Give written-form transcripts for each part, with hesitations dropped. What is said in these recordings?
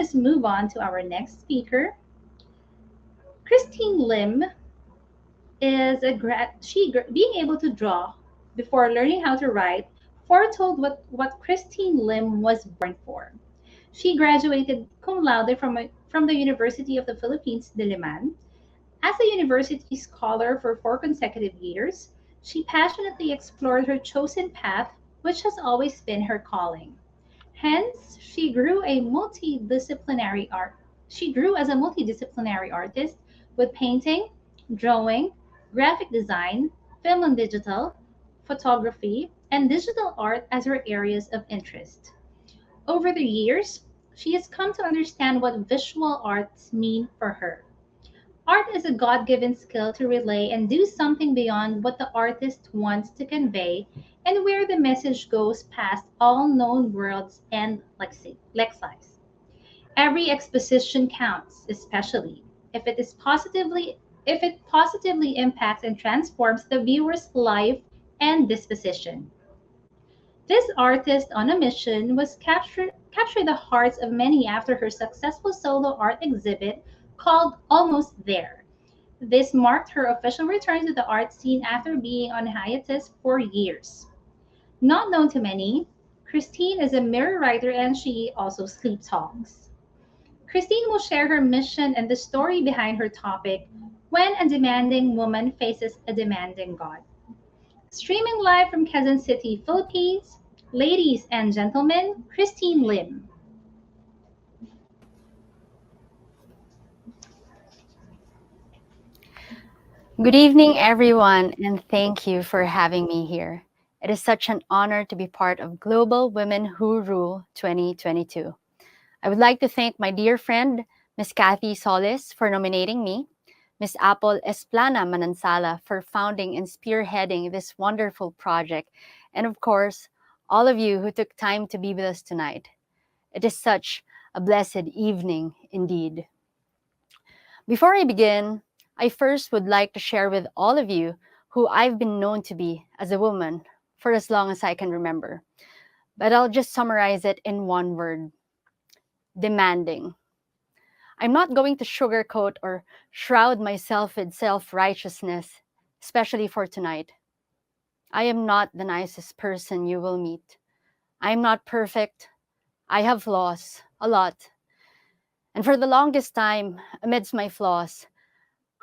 us move on to our next speaker. Kristine Lim is being able to draw before learning how to write foretold what Kristine Lim was born for. She graduated cum laude from the University of the Philippines, Diliman. As a university scholar for 4 consecutive years, she passionately explored her chosen path, which has always been her calling. Hence, she grew as a multidisciplinary artist with painting, drawing, graphic design, film and digital, photography, and digital art as her areas of interest. Over the years, she has come to understand what visual arts mean for her. Art is a God given skill to relay and do something beyond what the artist wants to convey, and where the message goes past all known worlds and lexis. Every exposition counts, especially if it positively impacts and transforms the viewer's life and disposition. This artist on a mission was capture the hearts of many after her successful solo art exhibit called Almost There. This marked her official return to the art scene after being on hiatus for years. Not known to many, Christine is a mirror writer and she also sleep talks. Christine will share her mission and the story behind her topic, When a Demanding Woman Faces a Demanding God. Streaming live from Quezon City, Philippines, ladies and gentlemen, Christine Lim. Good evening, everyone, and thank you for having me here. It is such an honor to be part of Global Women Who Rule 2022. I would like to thank my dear friend, Ms. Kathy Solis, for nominating me, Ms. Apple Esplana Manansala for founding and spearheading this wonderful project, and of course, all of you who took time to be with us tonight. It is such a blessed evening indeed. Before I begin, I first would like to share with all of you who I've been known to be as a woman for as long as I can remember. But I'll just summarize it in one word: demanding. I'm not going to sugarcoat or shroud myself with self righteousness, especially for tonight. I am not the nicest person you will meet. I'm not perfect. I have flaws, a lot. And for the longest time, amidst my flaws,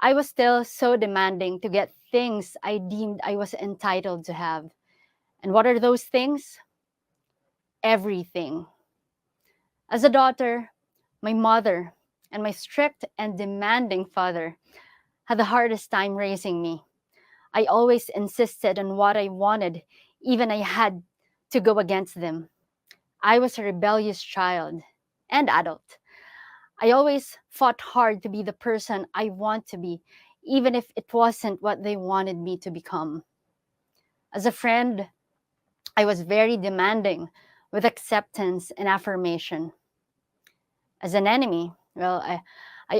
I was still so demanding to get things I deemed I was entitled to have. And what are those things? Everything. As a daughter, my mother and my strict and demanding father had the hardest time raising me. I always insisted on what I wanted, even I had to go against them. I was a rebellious child and adult. I always fought hard to be the person I want to be, even if it wasn't what they wanted me to become. As a friend, I was very demanding with acceptance and affirmation. As an enemy, I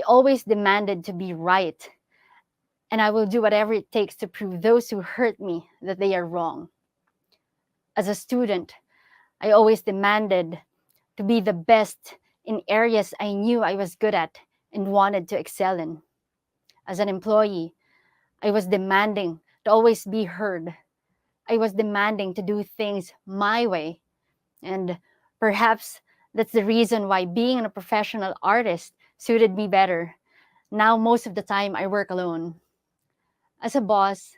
always demanded to be right, and I will do whatever it takes to prove those who hurt me that they are wrong. As a student, I always demanded to be the best in areas I knew I was good at and wanted to excel in. As an employee, I was demanding to always be heard. I was demanding to do things my way. And perhaps that's the reason why being a professional artist suited me better. Now, most of the time, I work alone. As a boss,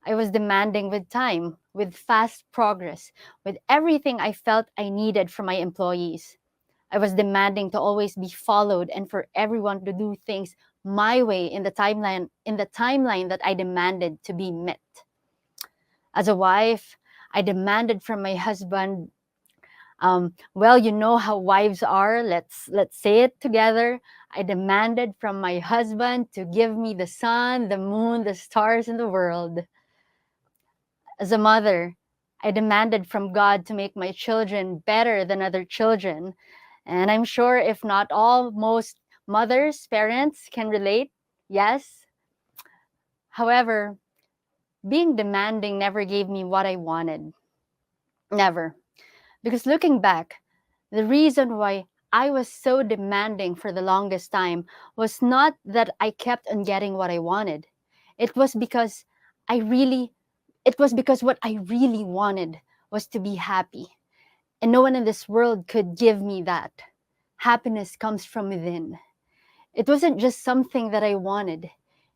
I was demanding with time, with fast progress, with everything I felt I needed from my employees. I was demanding to always be followed and for everyone to do things my way in the timeline that I demanded to be met. As a wife, I demanded from my husband, you know how wives are. Let's say it together. I demanded from my husband to give me the sun, the moon, the stars, and the world. As a mother, I demanded from God to make my children better than other children. And I'm sure if not all, most mothers, parents can relate. Yes. However, being demanding never gave me what I wanted. Never. Because looking back, the reason why I was so demanding for the longest time was not that I kept on getting what I wanted. It was because I really, it was because what I really wanted was to be happy. And no one in this world could give me that. Happiness comes from within. It wasn't just something that I wanted,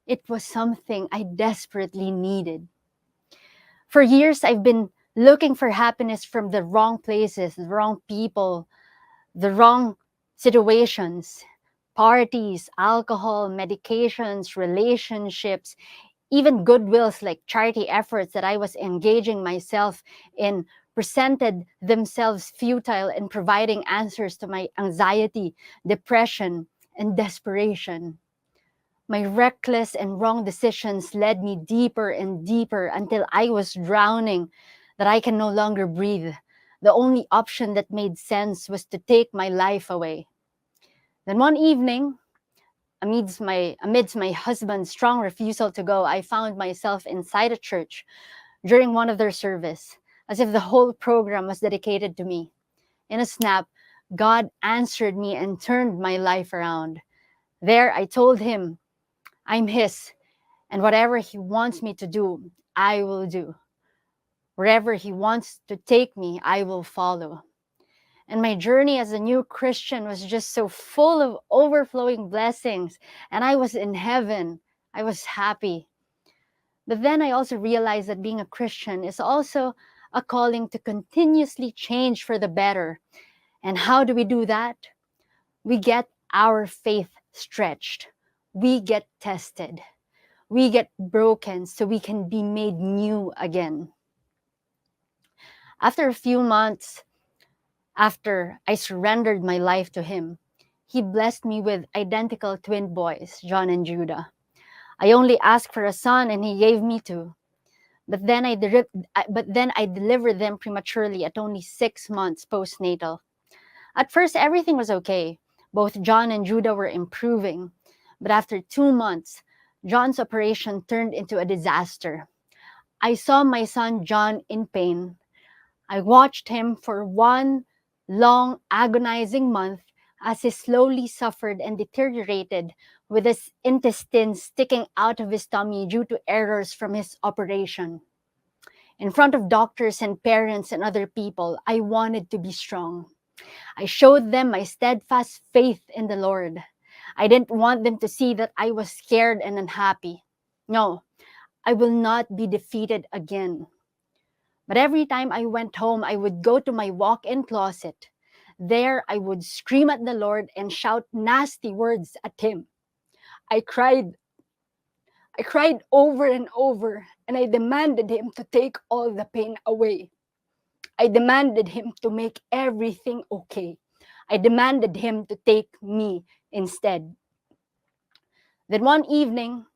it was something I desperately needed. For years, I've been looking for happiness from the wrong places, the wrong people, the wrong situations, parties, alcohol, medications, relationships, even goodwills like charity efforts that I was engaging myself in presented themselves futile in providing answers to my anxiety, depression, and desperation. My reckless and wrong decisions led me deeper and deeper until I was drowning, that I can no longer breathe. The only option that made sense was to take my life away. Then one evening, amidst my husband's strong refusal to go, I found myself inside a church during one of their service, as if the whole program was dedicated to me. In a snap, God answered me and turned my life around. There, I told him, I'm his, and whatever he wants me to do, I will do. Wherever he wants to take me, I will follow. And my journey as a new Christian was just so full of overflowing blessings. And I was in heaven. I was happy. But then I also realized that being a Christian is also a calling to continuously change for the better. And how do we do that? We get our faith stretched, we get tested, we get broken so we can be made new again. After a few months, after I surrendered my life to him, he blessed me with identical twin boys, John and Judah. I only asked for a son and he gave me two. But then I delivered them prematurely at only 6 months postnatal. At first, everything was okay. Both John and Judah were improving. But after 2 months, John's operation turned into a disaster. I saw my son John in pain. I watched him for one long, agonizing month as he slowly suffered and deteriorated with his intestines sticking out of his tummy due to errors from his operation. In front of doctors and parents and other people, I wanted to be strong. I showed them my steadfast faith in the Lord. I didn't want them to see that I was scared and unhappy. No, I will not be defeated again. But every time I went home, I would go to my walk-in closet. There, I would scream at the Lord and shout nasty words at him. I cried. I cried over and over, and I demanded him to take all the pain away. I demanded him to make everything okay. I demanded him to take me instead. Then one evening,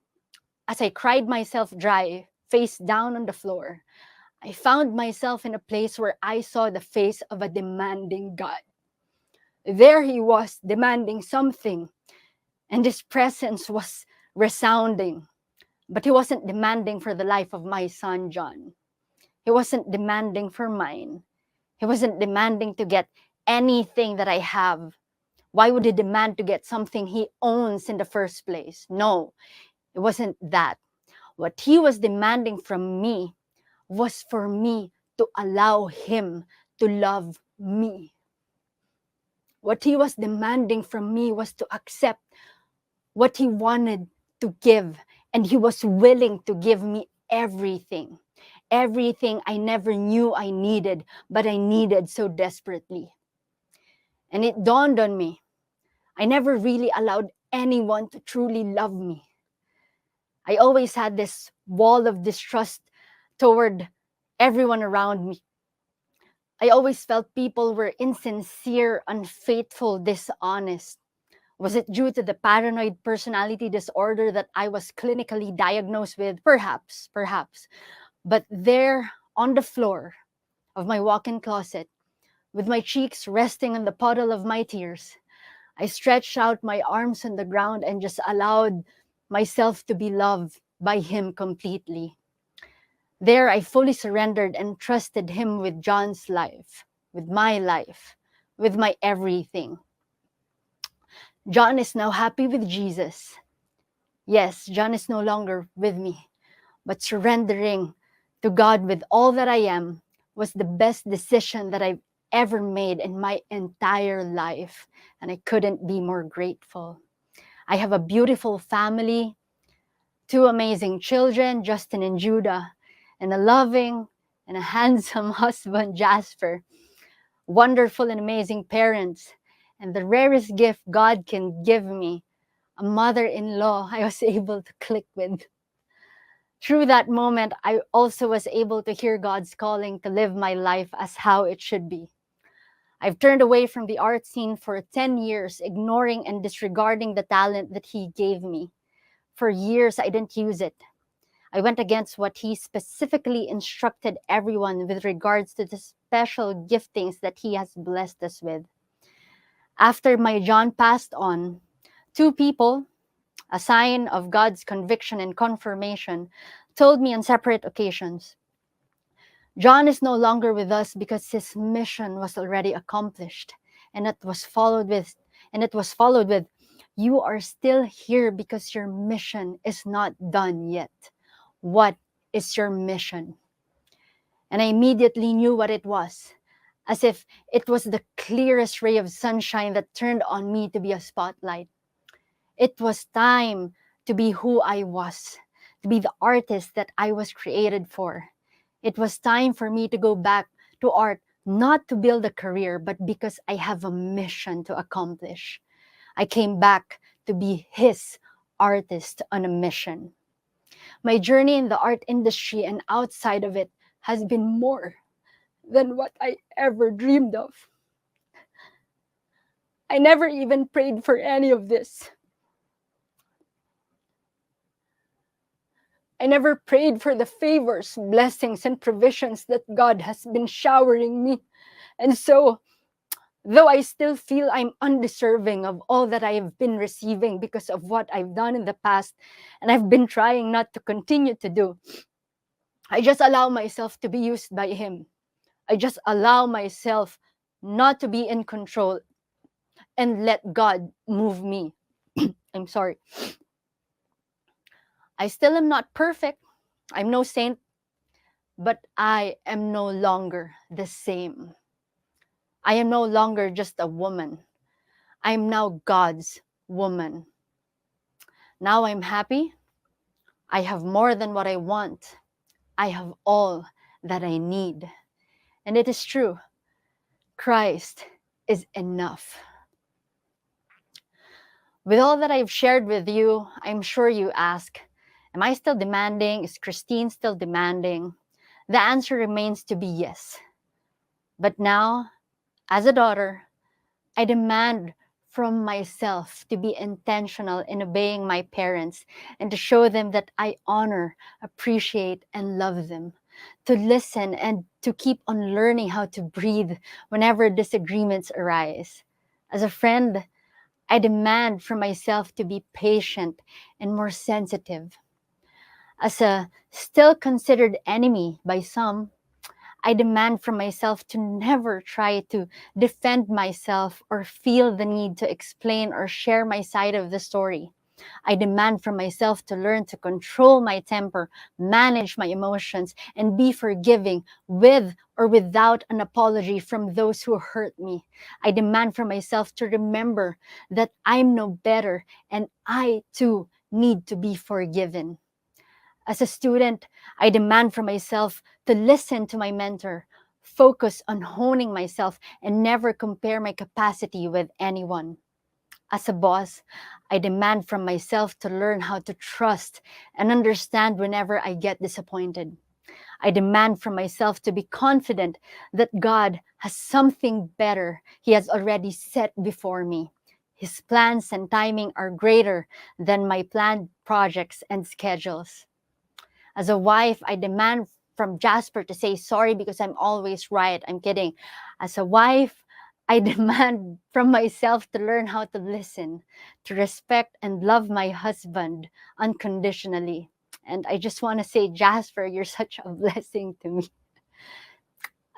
as I cried myself dry, face down on the floor, I found myself in a place where I saw the face of a demanding God. There he was, demanding something, and his presence was resounding. But he wasn't demanding for the life of my son, John. He wasn't demanding for mine. He wasn't demanding to get anything that I have. Why would he demand to get something he owns in the first place? No, it wasn't that. What he was demanding from me was for me to allow him to love me. What he was demanding from me was to accept what he wanted to give, and he was willing to give me everything. Everything I never knew I needed, but I needed so desperately. And it dawned on me, I never really allowed anyone to truly love me. I always had this wall of distrust toward everyone around me. I always felt people were insincere, unfaithful, dishonest. Was it due to the paranoid personality disorder that I was clinically diagnosed with? Perhaps, perhaps. But there on the floor of my walk-in closet, with my cheeks resting on the puddle of my tears, I stretched out my arms on the ground and just allowed myself to be loved by him completely. There, I fully surrendered and trusted him with John's life, with my everything. John is now happy with Jesus. Yes, John is no longer with me, but surrendering to God with all that I am was the best decision that I've ever made in my entire life. And I couldn't be more grateful. I have a beautiful family, two amazing children, Justin and Judah, and a loving and a handsome husband, Jasper. Wonderful and amazing parents. And the rarest gift God can give me, a mother-in-law I was able to click with. Through that moment, I also was able to hear God's calling to live my life as how it should be. I've turned away from the art scene for 10 years, ignoring and disregarding the talent that He gave me. For years, I didn't use it. I went against what He specifically instructed everyone with regards to the special giftings that He has blessed us with. After my John passed on, two people, a sign of God's conviction and confirmation, told me on separate occasions, John is no longer with us because his mission was already accomplished, and it was followed with, you are still here because your mission is not done yet. What is your mission? And I immediately knew what it was, as if it was the clearest ray of sunshine that turned on me to be a spotlight. It was time to be who I was, to be the artist that I was created for. It was time for me to go back to art, not to build a career, but because I have a mission to accomplish. I came back to be His artist on a mission. My journey in the art industry and outside of it has been more than what I ever dreamed of. I never even prayed for any of this. I never prayed for the favors, blessings, and provisions that God has been showering me. And so, though I still feel I'm undeserving of all that I have been receiving because of what I've done in the past, and I've been trying not to continue to do, I just allow myself to be used by Him. I just allow myself not to be in control and let God move me. I'm sorry. I still am not perfect. I'm no saint, but I am no longer the same. I am no longer just a woman. I'm now God's woman. Now I'm happy. I have more than what I want. I have all that I need. And it is true. Christ is enough. With all that I've shared with you, I'm sure you ask, am I still demanding? Is Kristine still demanding? The answer remains to be yes. But now, as a daughter, I demand from myself to be intentional in obeying my parents and to show them that I honor, appreciate, and love them. To listen and to keep on learning how to breathe whenever disagreements arise. As a friend, I demand from myself to be patient and more sensitive. As a still considered enemy by some, I demand from myself to never try to defend myself or feel the need to explain or share my side of the story. I demand from myself to learn to control my temper, manage my emotions, and be forgiving with or without an apology from those who hurt me. I demand from myself to remember that I'm no better and I too need to be forgiven. As a student, I demand from myself to listen to my mentor, focus on honing myself, and never compare my capacity with anyone. As a boss, I demand from myself to learn how to trust and understand whenever I get disappointed. I demand from myself to be confident that God has something better He has already set before me. His plans and timing are greater than my planned projects and schedules. As a wife, I demand from Jasper to say sorry because I'm always right. I'm kidding. As a wife, I demand from myself to learn how to listen, to respect and love my husband unconditionally. And I just want to say, Jasper, you're such a blessing to me.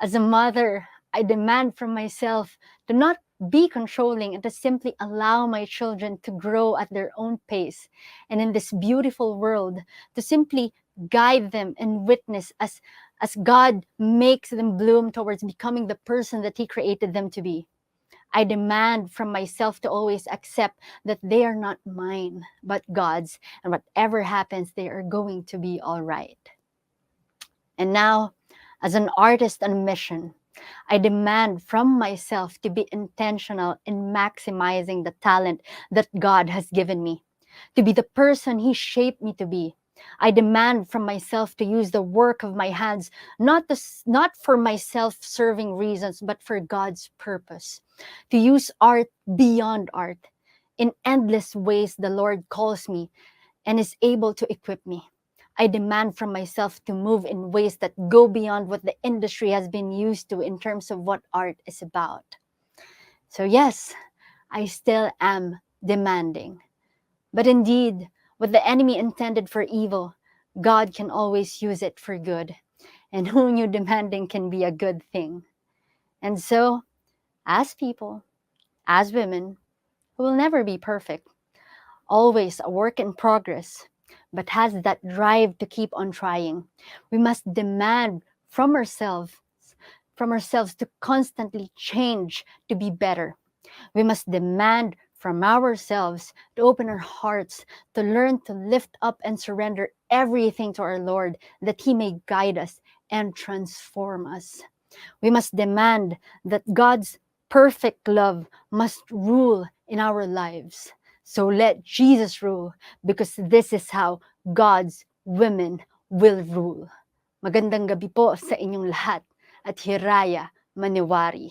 As a mother, I demand from myself to not be controlling and to simply allow my children to grow at their own pace. And in this beautiful world, to simply guide them and witness as God makes them bloom towards becoming the person that He created them to be. I demand from myself to always accept that they are not mine, but God's, and whatever happens, they are going to be all right. And now, as an artist on a mission, I demand from myself to be intentional in maximizing the talent that God has given me, to be the person He shaped me to be. I demand from myself to use the work of my hands, not for my self-serving reasons, but for God's purpose. To use art beyond art. In endless ways, the Lord calls me and is able to equip me. I demand from myself to move in ways that go beyond what the industry has been used to in terms of what art is about. So yes, I still am demanding. But indeed, what the enemy intended for evil, God can always use it for good. And who knew demanding can be a good thing? And so, as people, as women, who will never be perfect, always a work in progress, but has that drive to keep on trying, we must demand from ourselves to constantly change to be better. We must demand from ourselves to open our hearts, to learn to lift up and surrender everything to our Lord, that He may guide us and transform us. We must demand that God's perfect love must rule in our lives. So let Jesus rule, because this is how God's women will rule. Magandang gabi po sa inyong lahat at Hiraya Maniwari.